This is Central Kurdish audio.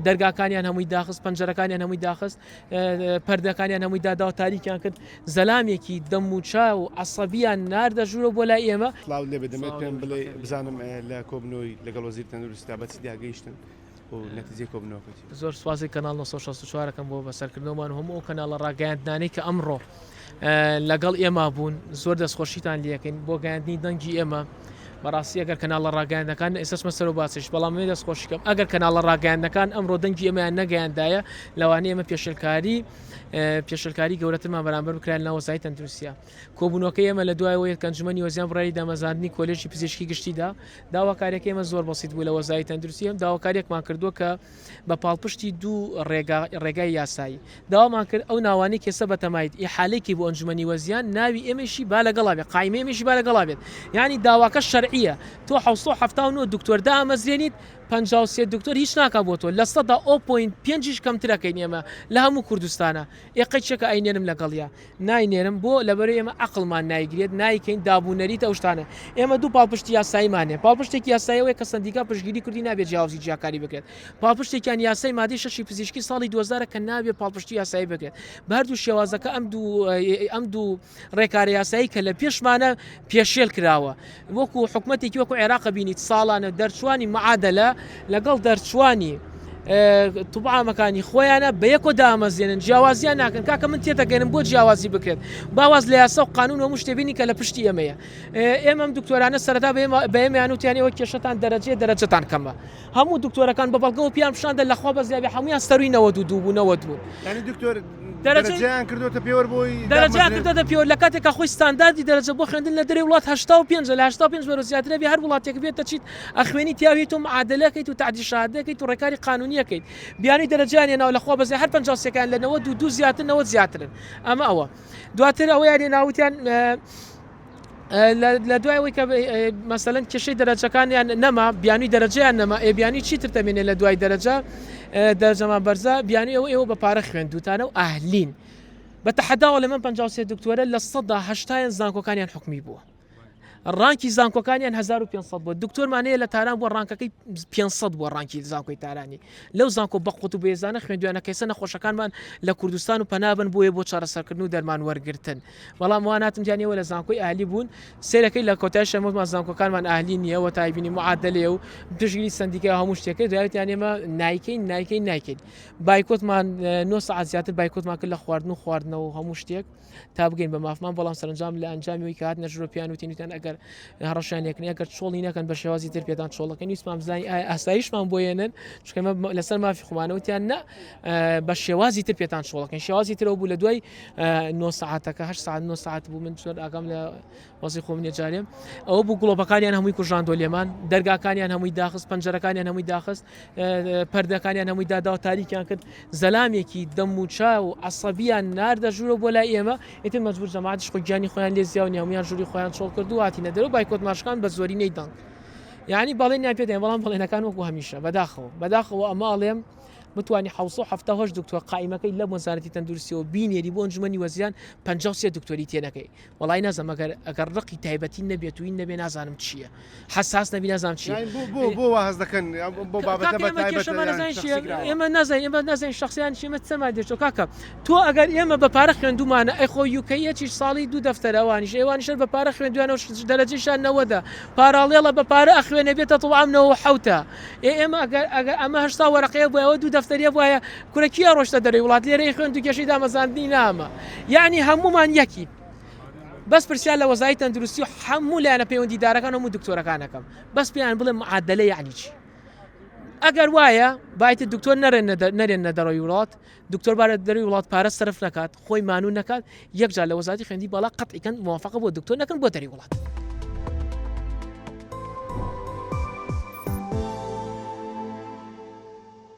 دەرگاکانیان هەمووی داخست پەنجەرەکانیان هەمووی داخست پەردەکانیان هەمووی دادا و تاریکیان کرد زەلامێکی دەم و چا و عەسەبیان ناردە ژوورە بۆ لای ئێمە سڵاو لێ بدەمێت پێم بڵێ بزانم لە کۆبنەوەی لەگەڵ وەزیر تەندروستی بەچ دیاگەیشتن و نەتیجەی کۆبنەوەکەی زۆر سوازی کەناڵ 1964ەکەم بۆ بەسەرکردنەوەمان هەموو ئەو کەناڵە ڕاگەیاندانەی کە ئەمڕۆ لەگەڵ ئێمە بوون زۆر دەستخۆشیتان لەکەین بۆ گەیاندنی دەنگی ئێمە بەڕاستی ئەگەر کەناڵە ڕاگەیاندەکان ئێسەسمە سەر و باسش بەڵام من دەستخۆشیکەم ئەگەر کەناڵە ڕاگەیاندەکان ئەمڕۆ دەنگی ئێمەیان نەگەیاندایە لەوانەیە ئێمە پێشلکاری گەورەترمان بەرامبەر بکران لە وەزارەتی تەندروستیە کۆبوونەوەکەی ئێمە لە دوایەوەی کەنجمەنی وەزیان بڕاری دامەزاندنی کۆلێژی پزیشکی گشتیدا داواکاریەکە ئێمە زۆر بەسیط بوو لە وەزارەتی تەندروستی داواکاریەکمان کردووە کە بە پاڵپشتی دوو ڕێگای یاسایی داوامان کرد ئەو ناوانەی کێسە بەتەمایت ئیحالەیەکی بۆ ئەنجومەنی وەزیان ناوی ئێمەشی با لەگەڵا بێت قایمەیەمیشی با لەگەڵا بێت یعنی داواکە شەرعیە تۆ 1970 دکتۆر دامەزرێنیت 53 دکتۆر هیچ ناکا بۆ تۆ لە سەدا 0.5 کەمترەکەین ئێمە لە هەموو کوردستانە ئێقەچەکە ئاینێنم لەگەڵیا ناینێرم بۆ لەبەرەوەی ئێمە عقلمان نایگرێت نایکەین دابوونەریتە ئەوشتانە ئێمە دوو پاڵپشتی یاساییمانێ پاڵپشتێکی یاساییەوەی کە سندیکا پشتگیری کوردی نابێت جیاوازی جیاکاری بکرێت پاڵپشتێکیان یاسای مادەی 6 پزیشکی ساڵی 2000 کە نابێت پاڵپشتی یاسایی بکرێت بەردوو شێوازەکە ئەم دوو ڕێکارە یاسایی کە لە پێشمانە پێشێل کراوە وەکو حکومەتێکی وەکو عێراق بینیت ساڵانە دەرچوانی معادلە لەگەڵ دەرچوانی توبعامەکانی خۆیانە بە یەکۆ دامەزێنن جیاوازیان ناکەن کاکە من تێتەگەنم بۆ جیاوازی بکرێت باواز لە یاسا و قانون هەموو شتێبینی کە لە پشتی ئێمەیە ئێمەم دکتۆرانە سەرەتا بە ئێمەیان وتیانەوە کێشەتان دەرەجەتان کەمە هەموو دکتۆرەکان بە بەڵگەوە پیان پیشاندا لەخوا بەزیابی هەمویان سەروی 92 بوو 90 بوون دکتۆر دەرەجەیان کردوتە پێوە بۆی دەرەجە کردوتە پێوە لە کاتێکە خۆی ستانداردی دەرەجە بۆ خوێندن لە دەرەوەی وڵات 85 لە 85 وەرە زیاترە بێ هەر وڵاتێک بێتە چیت ئەخوێنی تیاویت و معادلەکەیت و تعدیل شهادەکەیت و ڕێکاری قانونیەکەیت بیانی دەرەجیان ناو لەخوا بەزای هەر 50 لە 92 زیاتر زیاترن ئەمە ئەوە دواتر ئەوەیان ناوتیان لە دوایەوەی کە مەسەلەن کێشەی دەرەجەکانیان نەما بیانی دەرەجەیان نەما بیانی چیتر تەمێنێ لە دوای دەرەجە دەرەجەمان بەرزە بیانی ئێوە بە پارە خوێندوتانە و ئاهلین بە تەحەداوە لە من 53 دکتۆرە لە 180 زانکۆکانیان حکمی بووە ڕانکی زانکۆکانیان 1500 بوو دکتۆرمانەیە لە تاران بۆ ڕانکەکەی 500 بووە ڕانکی زانکۆی تارانی لەو زانکۆ بەقوت و بێزانە خوێندویانە کەسە نەخۆشەکانمان لە کوردستان و پەنابن بۆیە بۆ چارەسەرکردن و دەرمان وەرگرتن بەڵام واناتم جانیەوە لە زانکۆی ئاهلی بوون سێرەکەی لە کۆتای شەمەمان زانکۆکانمان ئاهلی نییە و تایبینی معادلێ و دژگیری سندیکای هەموو شتێکەکە دوایەتیان ئێمە نایکەین بایکۆتمان 9 ساعت زیاتر بایکۆتمان کرد لە خواردنەوە و هەموو شتێک تا بگەین بە مافمان بەڵام سەرنجام لە ئەنجامیەوەی کە هاتنە ژۆپیان وتینیتان ئەگەر هەڕەشیانێکنی ئەگەر چۆڵی نەکەن بە شێوازی تر پێتان چۆڵەکە نیستمان بزانین ئاساییشمان بۆێنن چکەمە لەسەر مافی خۆمانەوتیان نە بە شێوازی تر پێتان چۆڵەکەن شێوازی ترەوە بوو لە دوای 9 ساعتەکە 8 ساعت 9 ساعت بوو من زۆر ئاگام لە وەزی خۆم نێجارێم ئەوە بوو گڵۆپەکانیان هەمووی کوژاندۆ لێمان دەرگاکانیان هەمووی داخست پەنجەرەکانیان هەمووی داخست پەردەکانیان هەمووی دادا و تاریکیان کرد زەلامێکی دەم و چا و عەسەبیان ناردە ژوورە بۆ لای ئێمە ئیتر مەجبور جەماعەتیش خۆی گیانی خۆیان لێ زیاونی هەمویان ژووری خۆیان چۆڵ کرد و هاتینە دەرەوە بایکۆت ماشکان بە زۆری نەیدەنگ یعنی باڵێنیان پێ دێن بەڵام بەڵێنەکان وەکو هەمیشە بەداخەوە ئەمە ئەڵێم بتوانی 1970 دکتۆر قائیمەکەی لە وەزارەتی تەندروستیەوە بینێری بۆ ئەنجومەنی وەزیران 53 دکتۆری تێنەکەی وەڵای نازانم ئەگەر ڕقی تایبەتی نەبێت و این نەبێ نازانم چییە حساس نەبی نازانم چییە بۆ واز دەکەن بۆ بابەتە بە ئێمە نازانین شخصیان چیمە چەما دێتەوە کاکە تۆ ئەگەر ئێمە بە پارە خوێندومانە ئەی خۆ یوکەیەکیش ساڵی 2 دەفتەر ئەوانیش ئێوانیشە بە پارە خوێندوانەوە دەرەجەیشان 90 پاراڵێڵە بە پارە ئەخوێنە بێتە تەواو 9 ئێمە ئەگەر ئەمە هەشتا وەرەقەیە بۆەوە 2 دەفتەریە بواە کورەکیە ڕۆشتە دەرەوەی وڵات لێرەی خوێند و کێشەی دامەزاندنی نامە یعنی هەمومان یەکی بەس پرسیار لە وەزارەتی تەندروستی و هەموو لایەنە پەیوەندیدارەکان هەموو دکتۆرەکانەکەم بەس پێیان بڵێ معادلە یعنی چی ئەگەر وایە بایتە دکتۆر نەرێنە دەڕەوەی وڵات دکتۆر بارە دەروی وڵات پارە سەرف نکات خۆی مانوو نەکات یەکجار لە وەزارەتی خوێندی باڵا قەتعیکەن موافقە بۆ دکتۆر نەکەن بۆ دەری وڵات